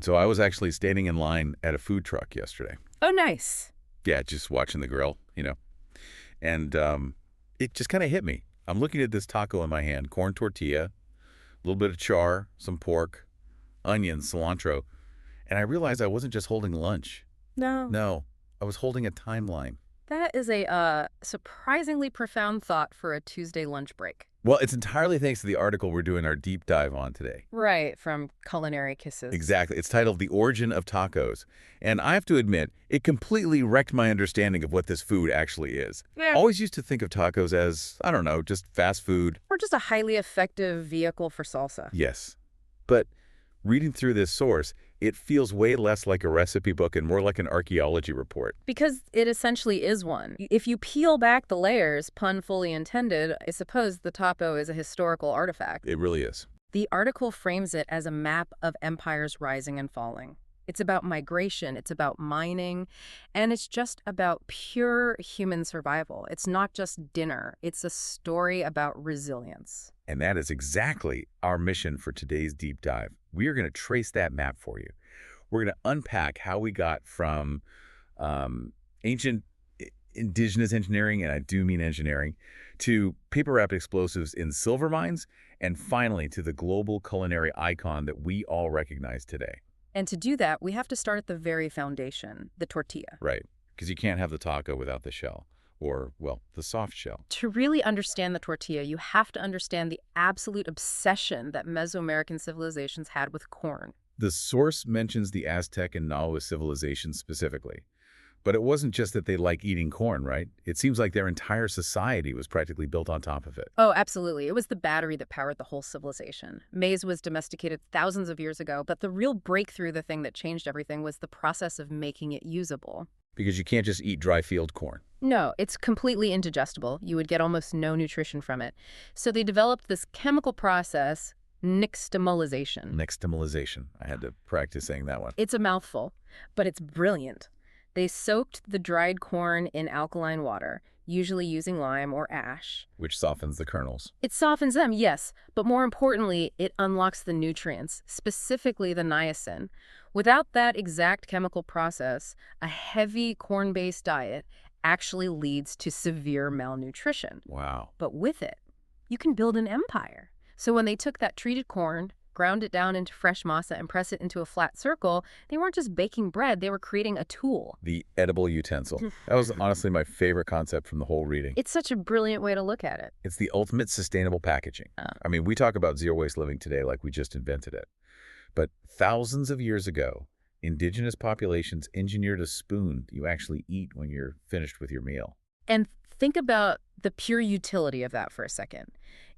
So I was actually standing in line at a food truck yesterday. Oh, nice. Yeah, just watching the grill. And it just kind of hit me. I'm looking at this taco in my hand, corn tortilla, a little bit of char, some pork, onions, cilantro, and I realized I wasn't just holding lunch. No. No, I was holding a timeline. That is a surprisingly profound thought for a Tuesday lunch break. Well, it's entirely thanks to the article we're doing our deep dive on today. Right, from Culinary Kisses. Exactly. It's titled The Origin of Tacos. And I have to admit, it completely wrecked my understanding of what this food actually is. Yeah. Always used to think of tacos as, I don't know, just fast food. Or just a highly effective vehicle for salsa. Yes. But reading through this source, it feels way less like a recipe book and more like an archaeology report. Because it essentially is one. If you peel back the layers, pun fully intended, I suppose the taco is a historical artifact. It really is. The article frames it as a map of empires rising and falling. It's about migration, it's about mining, and it's just about pure human survival. It's not just dinner, it's a story about resilience. And that is exactly our mission for today's deep dive. We are going to trace that map for you. We're going to unpack how we got from ancient indigenous engineering, and I do mean engineering, to paper-wrapped explosives in silver mines, and finally to the global culinary icon that we all recognize today. And to do that, we have to start at the very foundation, the tortilla. Right, because you can't have the taco without the shell. Or, well, the soft shell. To really understand the tortilla, you have to understand the absolute obsession that Mesoamerican civilizations had with corn. The source mentions the Aztec and Nahua civilizations specifically. But it wasn't just that they like eating corn, right? It seems like their entire society was practically built on top of it. Oh, absolutely. It was the battery that powered the whole civilization. Maize was domesticated thousands of years ago, but the real breakthrough, the thing that changed everything, was the process of making it usable. Because you can't just eat dry field corn. No, it's completely indigestible. You would get almost no nutrition from it. So they developed this chemical process, nixtamalization. Nixtamalization. I had to practice saying that one. It's a mouthful, but it's brilliant. They soaked the dried corn in alkaline water, usually using lime or ash. Which softens the kernels. It softens them, yes, but more importantly, it unlocks the nutrients, specifically the niacin. Without that exact chemical process, a heavy corn-based diet actually leads to severe malnutrition. Wow. But with it, you can build an empire. So when they took that treated corn, ground it down into fresh masa, and press it into a flat circle, they weren't just baking bread, they were creating a tool. The edible utensil. That was honestly my favorite concept from the whole reading. It's such a brilliant way to look at it. It's the ultimate sustainable packaging. I mean, we talk about zero-waste living today like we just invented it. But thousands of years ago, indigenous populations engineered a spoon you actually eat when you're finished with your meal. And think about the pure utility of that for a second.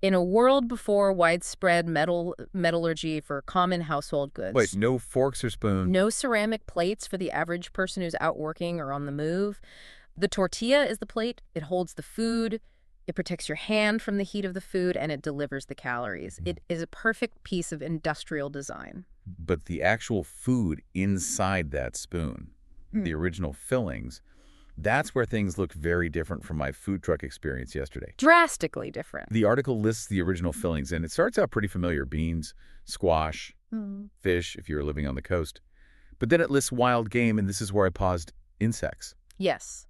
In a world before widespread metallurgy for common household goods. Wait, no forks or spoons? No ceramic plates for the average person who's out working or on the move. The tortilla is the plate. It holds the food. It protects your hand from the heat of the food, and it delivers the calories. It is a perfect piece of industrial design. But the actual food inside that spoon, the original fillings, that's where things look very different from my food truck experience yesterday. Drastically different. The article lists the original fillings, and it starts out pretty familiar. Beans, squash, fish, if you're living on the coast. But then it lists wild game, and this is where I paused, insects. Yes,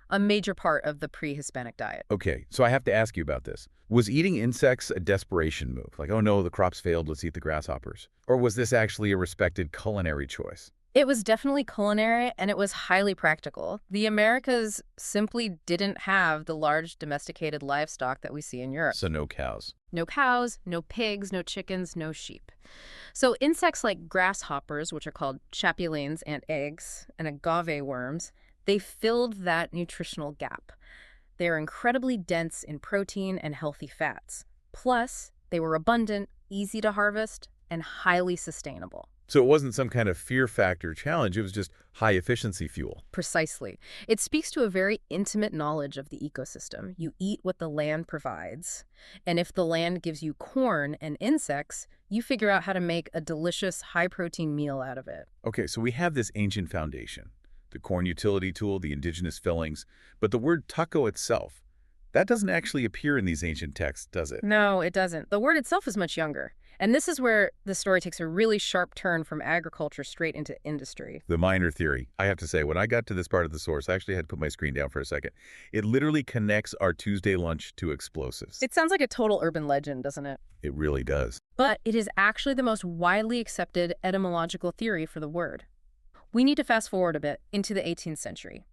a major part of the pre-Hispanic diet. Okay, so I have to ask you about this. Was eating insects a desperation move? Like, oh no, the crops failed, let's eat the grasshoppers. Or was this actually a respected culinary choice? It was definitely culinary, and it was highly practical. The Americas simply didn't have the large domesticated livestock that we see in Europe. So no cows. No cows, no pigs, no chickens, no sheep. So insects like grasshoppers, which are called chapulines and eggs, and agave worms, they filled that nutritional gap. They're incredibly dense in protein and healthy fats. Plus, they were abundant, easy to harvest, and highly sustainable. So it wasn't some kind of fear factor challenge, it was just high-efficiency fuel. Precisely. It speaks to a very intimate knowledge of the ecosystem. You eat what the land provides. And if the land gives you corn and insects, you figure out how to make a delicious, high-protein meal out of it. Okay, so we have this ancient foundation, the corn utility tool, the indigenous fillings, but the word taco itself, that doesn't actually appear in these ancient texts, does it? No, it doesn't. The word itself is much younger. And this is where the story takes a really sharp turn from agriculture straight into industry. The miner theory. I have to say, when I got to this part of the source, I actually had to put my screen down for a second. It literally connects our Tuesday lunch to explosives. It sounds like a total urban legend, doesn't it? It really does. But it is actually the most widely accepted etymological theory for the word. We need to fast forward a bit into the 18th century.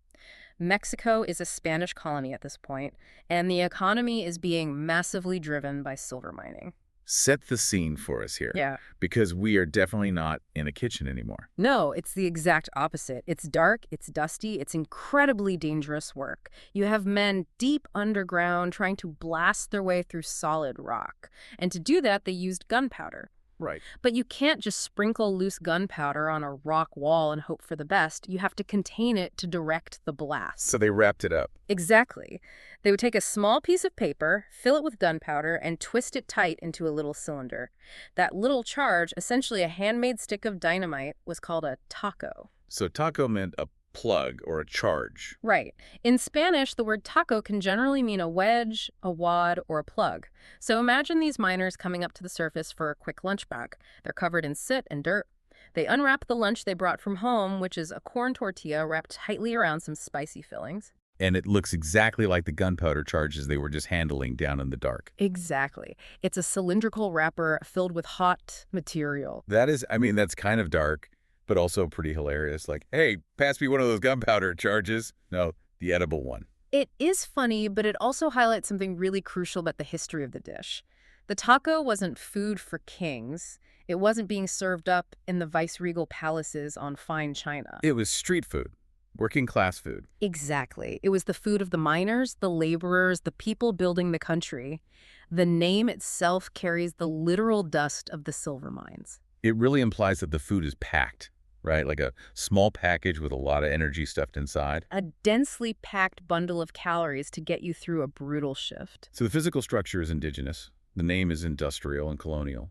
Mexico is a Spanish colony at this point, and the economy is being massively driven by silver mining. Set the scene for us here. Yeah. Because we are definitely not in a kitchen anymore. No, it's the exact opposite. It's dark, it's dusty, it's incredibly dangerous work. You have men deep underground trying to blast their way through solid rock. And to do that, they used gunpowder. Right. But you can't just sprinkle loose gunpowder on a rock wall and hope for the best. You have to contain it to direct the blast. So they wrapped it up. Exactly. They would take a small piece of paper, fill it with gunpowder, and twist it tight into a little cylinder. That little charge, essentially a handmade stick of dynamite, was called a taco. So taco meant a plug or a charge. Right. In Spanish, the word taco can generally mean a wedge, a wad, or a plug. So imagine these miners coming up to the surface for a quick lunch break. They're covered in soot and dirt. They unwrap the lunch they brought from home, which is a corn tortilla wrapped tightly around some spicy fillings. And it looks exactly like the gunpowder charges they were just handling down in the dark. Exactly. It's a cylindrical wrapper filled with hot material. That's kind of dark, but also pretty hilarious. Like, hey, pass me one of those gunpowder charges. No, the edible one. It is funny, but it also highlights something really crucial about the history of the dish. The taco wasn't food for kings. It wasn't being served up in the viceregal palaces on fine china. It was street food, working class food. Exactly. It was the food of the miners, the laborers, the people building the country. The name itself carries the literal dust of the silver mines. It really implies that the food is packed, right? Like a small package with a lot of energy stuffed inside. A densely packed bundle of calories to get you through a brutal shift. So the physical structure is indigenous. The name is industrial and colonial.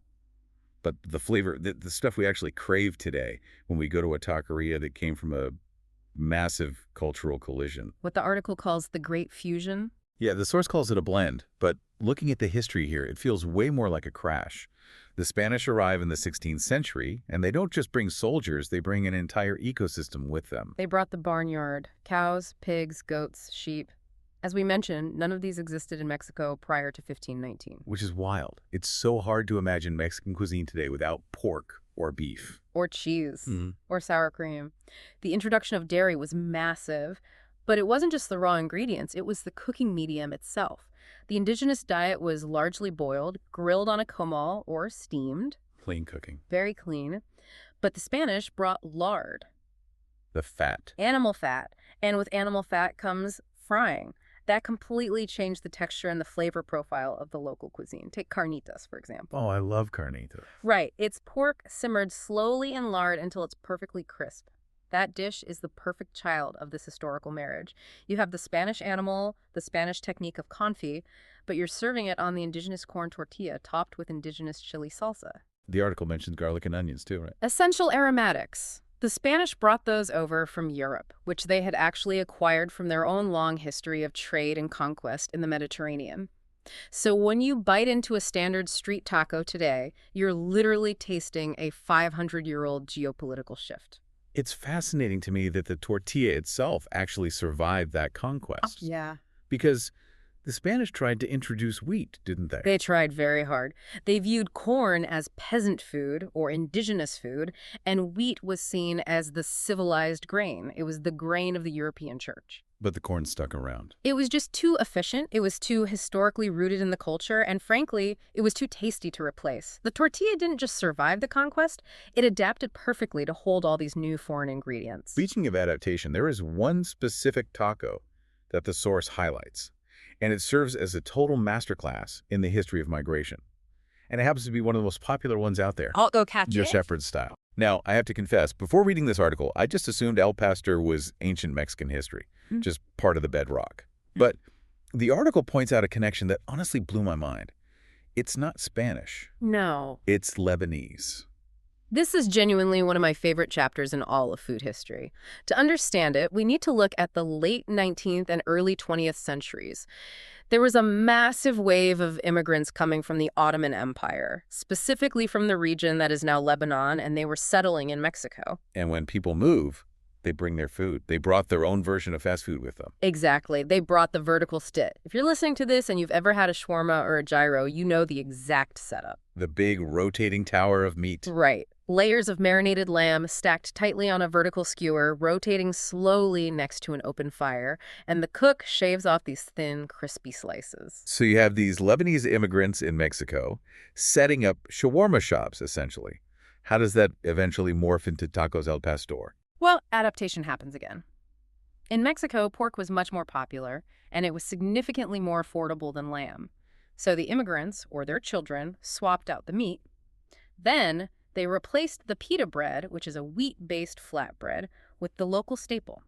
But the flavor, the stuff we actually crave today when we go to a taqueria that came from a massive cultural collision. What the article calls the Great Fusion. Yeah, the source calls it a blend, but looking at the history here, it feels way more like a crash. The Spanish arrive in the 16th century, and they don't just bring soldiers, they bring an entire ecosystem with them. They brought the barnyard, cows, pigs, goats, sheep. As we mentioned, none of these existed in Mexico prior to 1519. Which is wild. It's so hard to imagine Mexican cuisine today without pork or beef. Or cheese, or sour cream. The introduction of dairy was massive, but it wasn't just the raw ingredients, it was the cooking medium itself. The indigenous diet was largely boiled, grilled on a comal, or steamed. Clean cooking. Very clean. But the Spanish brought lard. The fat. Animal fat. And with animal fat comes frying. That completely changed the texture and the flavor profile of the local cuisine. Take carnitas, for example. Oh, I love carnitas. Right. It's pork simmered slowly in lard until it's perfectly crisp. That dish is the perfect child of this historical marriage. You have the Spanish animal, the Spanish technique of confit, but you're serving it on the indigenous corn tortilla topped with indigenous chili salsa. The article mentions garlic and onions too, right? Essential aromatics. The Spanish brought those over from Europe, which they had actually acquired from their own long history of trade and conquest in the Mediterranean. So when you bite into a standard street taco today, you're literally tasting a 500-year-old geopolitical shift. It's fascinating to me that the tortilla itself actually survived that conquest. Yeah. Because the Spanish tried to introduce wheat, didn't they? They tried very hard. They viewed corn as peasant food or indigenous food, and wheat was seen as the civilized grain. It was the grain of the European church. But the corn stuck around. It was just too efficient, it was too historically rooted in the culture, and frankly, it was too tasty to replace. The tortilla didn't just survive the conquest, it adapted perfectly to hold all these new foreign ingredients. Speaking of adaptation, there is one specific taco that the source highlights, and it serves as a total masterclass in the history of migration. And it happens to be one of the most popular ones out there. I'll go catch Your it. shepherd style. Now, I have to confess, before reading this article, I just assumed El Pastor was ancient Mexican history, just part of the bedrock. But the article points out a connection that honestly blew my mind. It's not Spanish. No. It's Lebanese. This is genuinely one of my favorite chapters in all of food history. To understand it, we need to look at the late 19th and early 20th centuries. There was a massive wave of immigrants coming from the Ottoman Empire, specifically from the region that is now Lebanon, and they were settling in Mexico. And when people move, they bring their food. They brought their own version of fast food with them. Exactly. They brought the vertical stit. If you're listening to this and you've ever had a shawarma or a gyro, you know the exact setup. The big rotating tower of meat. Right. Layers of marinated lamb stacked tightly on a vertical skewer, rotating slowly next to an open fire, and the cook shaves off these thin, crispy slices. So you have these Lebanese immigrants in Mexico setting up shawarma shops, essentially. How does that eventually morph into tacos al pastor? Well, adaptation happens again. In Mexico, pork was much more popular, and it was significantly more affordable than lamb. So the immigrants, or their children, swapped out the meat. Then they replaced the pita bread, which is a wheat-based flatbread, with the local staple,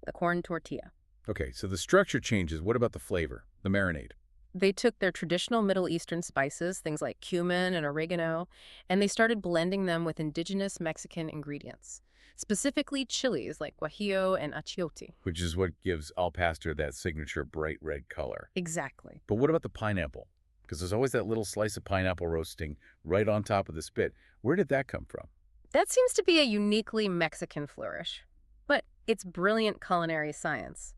the corn tortilla. Okay, so the structure changes. What about the flavor, the marinade? They took their traditional Middle Eastern spices, things like cumin and oregano, and they started blending them with indigenous Mexican ingredients, specifically chilies like guajillo and achiote. Which is what gives al pastor that signature bright red color. Exactly. But what about the pineapple? Because there's always that little slice of pineapple roasting right on top of the spit. Where did that come from? That seems to be a uniquely Mexican flourish, but it's brilliant culinary science.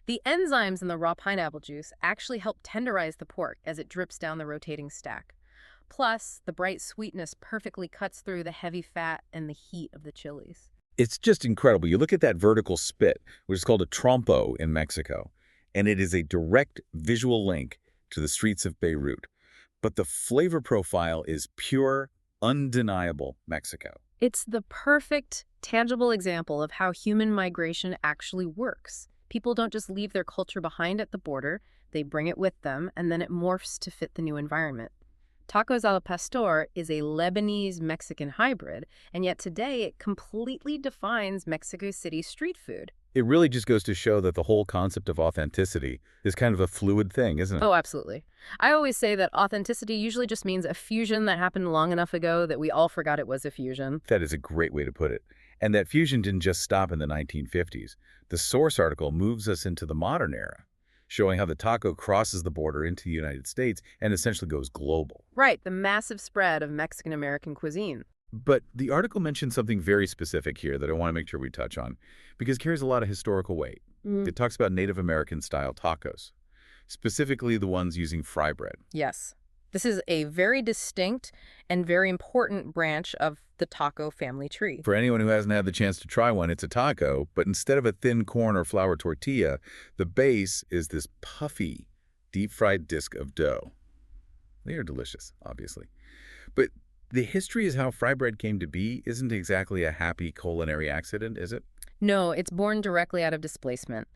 The enzymes in the raw pineapple juice actually help tenderize the pork as it drips down the rotating stack. Plus, the bright sweetness perfectly cuts through the heavy fat and the heat of the chilies. It's just incredible. You look at that vertical spit, which is called a trompo in Mexico, and it is a direct visual link to the streets of Beirut. But the flavor profile is pure, undeniable Mexico. It's the perfect, tangible example of how human migration actually works. People don't just leave their culture behind at the border, they bring it with them, and then it morphs to fit the new environment. Tacos al pastor is a Lebanese-Mexican hybrid, and yet today it completely defines Mexico City's street food. It really just goes to show that the whole concept of authenticity is kind of a fluid thing, isn't it? Oh, absolutely. I always say that authenticity usually just means a fusion that happened long enough ago that we all forgot it was a fusion. That is a great way to put it. And that fusion didn't just stop in the 1950s. The source article moves us into the modern era, showing how the taco crosses the border into the United States and essentially goes global. Right, the massive spread of Mexican-American cuisine. But the article mentions something very specific here that I want to make sure we touch on, because it carries a lot of historical weight. It talks about Native American-style tacos, specifically the ones using fry bread. Yes. This is a very distinct and very important branch of the taco family tree. For anyone who hasn't had the chance to try one, it's a taco, but instead of a thin corn or flour tortilla, the base is this puffy, deep-fried disc of dough. They are delicious, obviously. But the history is how fry bread came to be isn't exactly a happy culinary accident, is it? No, it's born directly out of displacement.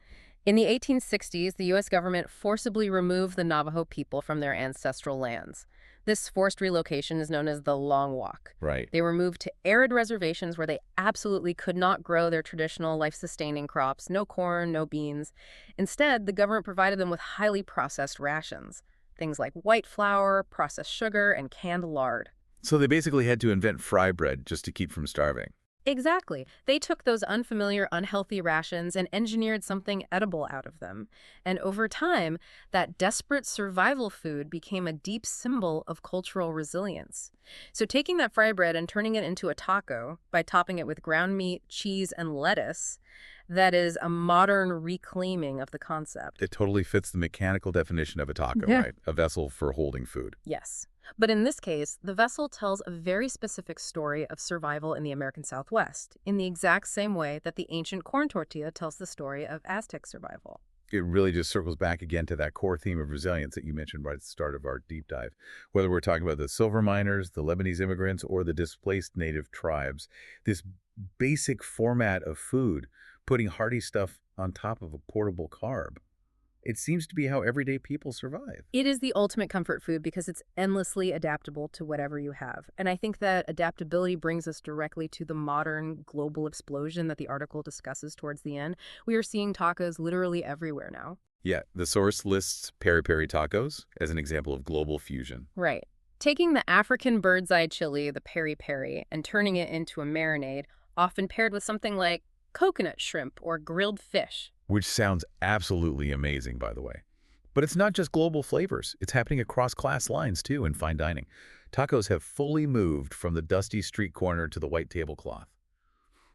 In the 1860s, the U.S. government forcibly removed the Navajo people from their ancestral lands. This forced relocation is known as the Long Walk. Right. They were moved to arid reservations where they absolutely could not grow their traditional life-sustaining crops, no corn, no beans. Instead, the government provided them with highly processed rations, things like white flour, processed sugar, and canned lard. So they basically had to invent fry bread just to keep from starving. Exactly. They took those unfamiliar, unhealthy rations and engineered something edible out of them. And over time, that desperate survival food became a deep symbol of cultural resilience. So taking that fry bread and turning it into a taco by topping it with ground meat, cheese, and lettuce, that is a modern reclaiming of the concept. It totally fits the mechanical definition of a taco, Yeah. right? A vessel for holding food. Yes. But in this case, the vessel tells a very specific story of survival in the American Southwest, in the exact same way that the ancient corn tortilla tells the story of Aztec survival. It really just circles back again to that core theme of resilience that you mentioned right at the start of our deep dive. Whether we're talking about the silver miners, the Lebanese immigrants, or the displaced native tribes, this basic format of food, putting hearty stuff on top of a portable carb, it seems to be how everyday people survive. It is the ultimate comfort food because it's endlessly adaptable to whatever you have. And I think that adaptability brings us directly to the modern global explosion that the article discusses towards the end. We are seeing tacos literally everywhere now. Yeah, the source lists peri-peri tacos as an example of global fusion. Right. Taking the African bird's eye chili, the peri-peri, and turning it into a marinade, often paired with something like coconut shrimp or grilled fish. Which sounds absolutely amazing, by the way. But it's not just global flavors. It's happening across class lines, too, in fine dining. Tacos have fully moved from the dusty street corner to the white tablecloth.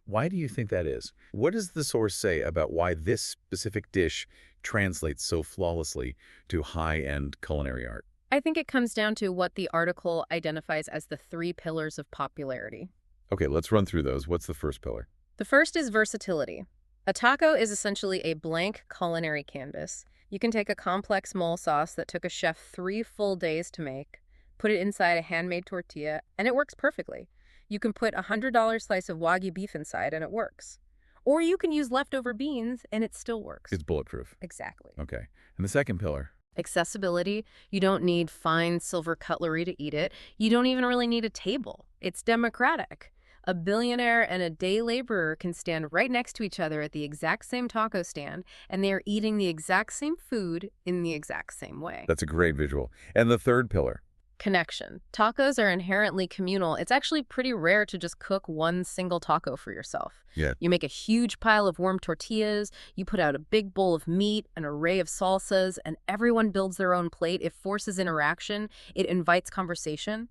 Why do you think that is? What does the source say about why this specific dish translates so flawlessly to high-end culinary art? I think it comes down to what the article identifies as the 3 pillars of popularity. Okay, let's run through those. What's the first pillar? The first is versatility. A taco is essentially a blank culinary canvas. You can take a complex mole sauce that took a chef 3 full days to make, put it inside a handmade tortilla, and it works perfectly. You can put a $100 slice of Wagyu beef inside and it works. Or you can use leftover beans and it still works. It's bulletproof. Exactly. Okay. And the second pillar? Accessibility. You don't need fine silver cutlery to eat it. You don't even really need a table. It's democratic. A billionaire and a day laborer can stand right next to each other at the exact same taco stand, and they are eating the exact same food in the exact same way. That's a great visual. And the third pillar? Connection. Tacos are inherently communal. It's actually pretty rare to just cook one single taco for yourself. Yeah. You make a huge pile of warm tortillas, you put out a big bowl of meat, an array of salsas, and everyone builds their own plate. It forces interaction. It invites conversation.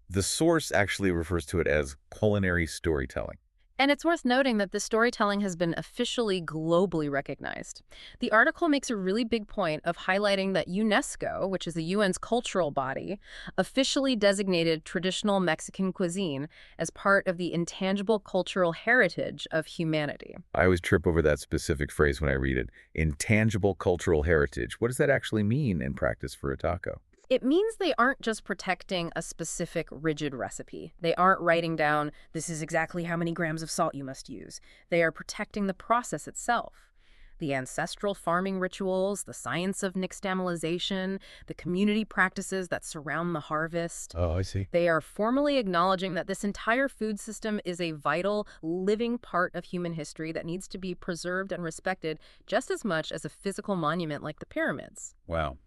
The source actually refers to it as culinary storytelling. And it's worth noting that this storytelling has been officially globally recognized. The article makes a really big point of highlighting that UNESCO, which is the UN's cultural body, officially designated traditional Mexican cuisine as part of the intangible cultural heritage of humanity. I always trip over that specific phrase when I read it. Intangible cultural heritage. What does that actually mean in practice for a taco? It means they aren't just protecting a specific rigid recipe. They aren't writing down, this is exactly how many grams of salt you must use. They are protecting the process itself. The ancestral farming rituals, the science of nixtamalization, the community practices that surround the harvest. Oh, I see. They are formally acknowledging that this entire food system is a vital, living part of human history that needs to be preserved and respected just as much as a physical monument like the pyramids. Wow.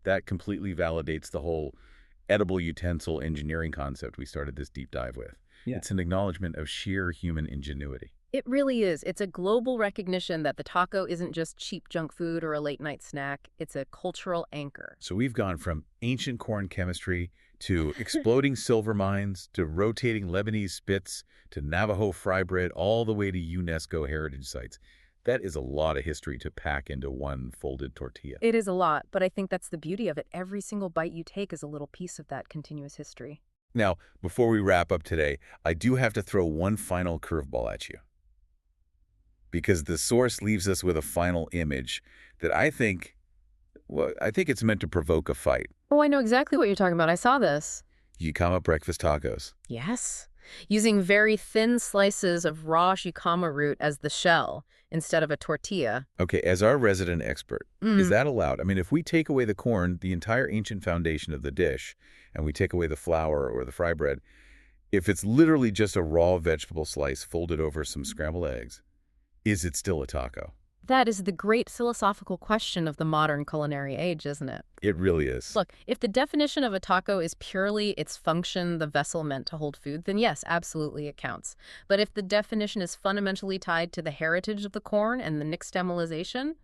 That completely validates the whole edible utensil engineering concept we started this deep dive with. Yeah. It's an acknowledgement of sheer human ingenuity. It really is. It's a global recognition that the taco isn't just cheap junk food or a late-night snack. It's a cultural anchor. So we've gone from ancient corn chemistry to exploding silver mines to rotating Lebanese spits to Navajo fry bread all the way to UNESCO heritage sites. That is a lot of history to pack into one folded tortilla. It is a lot, but I think that's the beauty of it. Every single bite you take is a little piece of that continuous history. Now, before we wrap up today, I do have to throw one final curveball at you. Because the source leaves us with a final image that I think it's meant to provoke a fight. Oh, I know exactly what you're talking about. I saw this. Yukama breakfast tacos. Yes. Using very thin slices of raw jicama root as the shell instead of a tortilla. Okay, as our resident expert, is that allowed? I mean, if we take away the corn, the entire ancient foundation of the dish, and we take away the flour or the fry bread, if it's literally just a raw vegetable slice folded over some scrambled eggs, is it still a taco? That is the great philosophical question of the modern culinary age, isn't it? It really is. Look, if the definition of a taco is purely its function, the vessel meant to hold food, then yes, absolutely it counts. But if the definition is fundamentally tied to the heritage of the corn and the nixtamalization,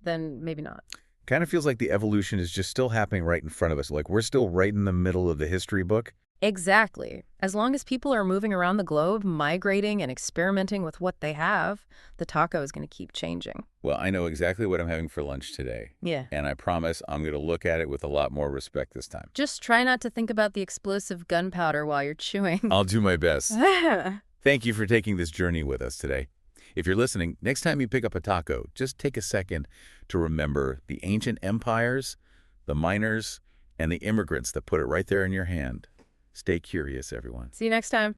then maybe not. Kind of feels like the evolution is just still happening right in front of us. Like we're still right in the middle of the history book. Exactly. As long as people are moving around the globe, migrating and experimenting with what they have, the taco is going to keep changing. Well, I know exactly what I'm having for lunch today. Yeah. And I promise I'm going to look at it with a lot more respect this time. Just try not to think about the explosive gunpowder while you're chewing. I'll do my best. Thank you for taking this journey with us today. If you're listening, next time you pick up a taco, just take a second to remember the ancient empires, the miners, and the immigrants that put it right there in your hand. Stay curious, everyone. See you next time.